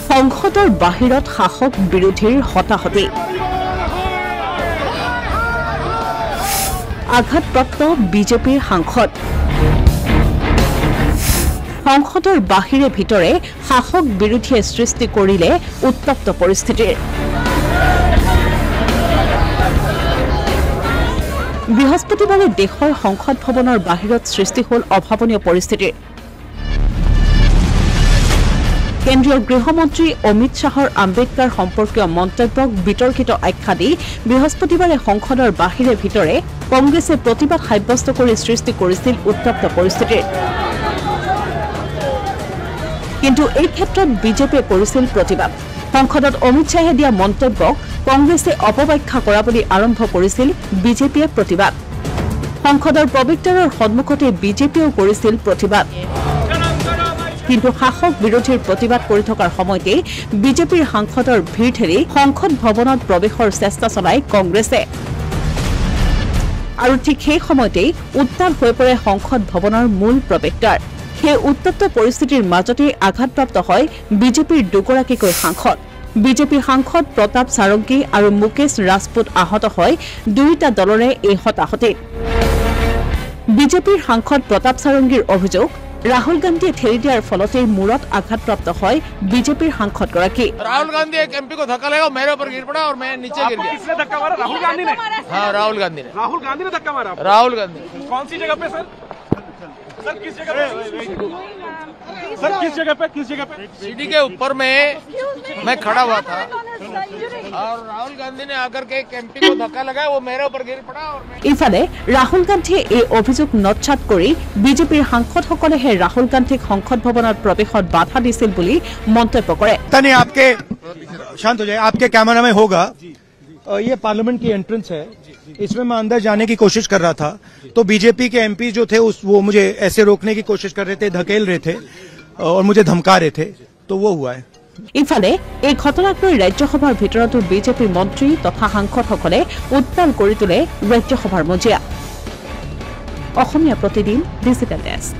সংসদৰ বাহিৰত শাসক বিৰোধীৰ হতাহতি আঘাতপ্ৰাপ্ত বিজেপিৰ সাংসদ সংসদৰ বাহিৰে ভিতৰে শাসক বিৰোধীয়ে সৃষ্টি কৰিলে উত্তপ্ত পৰিস্থিতিৰ বৃহস্পতিবাৰে দেশৰ সংসদ ভৱনৰ বাহিৰত সৃষ্টি হ'ল অভাৱনীয় পৰিস্থিতিৰ কেন্দ্ৰীয় গৃহমন্ত্ৰী অমিত শাহৰ আম্বেদকাৰ সম্পৰ্কীয় মন্তব্যক বিতৰ্কিত আখ্যা দি বৃহস্পতিবাৰে সংসদৰ বাহিৰে ভিতৰে কংগ্ৰেছে প্ৰতিবাদ সাব্যস্ত কৰি সৃষ্টি কৰিছিল উত্তপ্ত পৰিস্থিতিৰ কিন্তু এই ক্ষেত্ৰত বিজেপিয়ে কৰিছিল প্ৰতিবাদ সংসদত অমিত শাহে দিয়া মন্তব্যক কংগ্ৰেছে অপব্যাখ্যা কৰা বুলি আৰম্ভ কৰিছিল বিজেপিয়ে প্ৰতিবাদ সংসদৰ প্ৰৱেশদ্বাৰৰ সন্মুখতে বিজেপিয়েও কৰিছিল প্ৰতিবাদ কিন্তু শাসক বিৰোধীৰ প্ৰতিবাদ কৰি থকাৰ সময়তে বিজেপিৰ সাংসদৰ ভিৰ ঠেলি সংসদ ভৱনত প্ৰৱেশৰ চেষ্টা চলাই কংগ্ৰেছে আৰু ঠিক সেই সময়তে উত্তাল হৈ পৰে সংসদ ভৱনৰ মূল প্ৰৱেশদ্বাৰ সেই উত্তপ্ত পৰিস্থিতিৰ মাজতে আঘাতপ্ৰাপ্ত হয় বিজেপিৰ দুগৰাকীকৈ সাংসদ বিজেপিৰ সাংসদ প্ৰতাপ সাৰংগী আৰু মুকেশ ৰাজপুত আহত হয় দুয়োটা দলৰে এই হতাহতিত বিজেপিৰ সাংসদ প্ৰতাপ সাৰংগীৰ অভিযোগ राहुल गांधी ठेली दियार फलते मूरत आघातप्राप्त হয় बीजेपीर सांसद गराकी राहुल गांधी एक एमपी को धक्का लगा मेरे ऊपर गिर पड़ा और मैं नीचे गिर गया किसने धक्का मारा राहुल गांधी ने हाँ राहुल गांधी ने धक्का मारा राहुल गांधी कौन सी जगह पे सर किस जगह पे सर किस जगह पे सीढ़ी के ऊपर में मैं खड़ा हुआ था और राहुल गांधी ने आकर के एक एमपी को धक्का लगाया वो मेरे ऊपर गिर पड़ा और इफाले राहुल गांधीয়ে এই অভিযোগ নচ্ছাত কৰি বিজেপিৰ সাংসদসকলেহে ৰাহুল গান্ধীক সংসদ ভৱনত প্ৰৱেশত বাধা দিছিল বুলি মন্তব্য কৰে तने आपके शांत हो जाए आपके कैमरा में होगा ये पार्लियामेंट की एंट्रेंस है इसमें मैं अंदर जाने की कोशिश कर रहा था तो बीजेपी के एमपी जो थे वो मुझे ऐसे रोकने की कोशिश कर रहे थे धकेल रहे थे और मुझे धमका रहे थे तो वो हुआ है ইফালে এই ঘটনাক লৈ ৰাজ্যসভাৰ ভিতৰতো বিজেপিৰ মন্ত্ৰী তথা সাংসদসকলে উত্তাল কৰি তোলে ৰাজ্যসভাৰ মজিয়া অসমীয়া প্ৰতিদিন ডিজিটেল ডেস্ক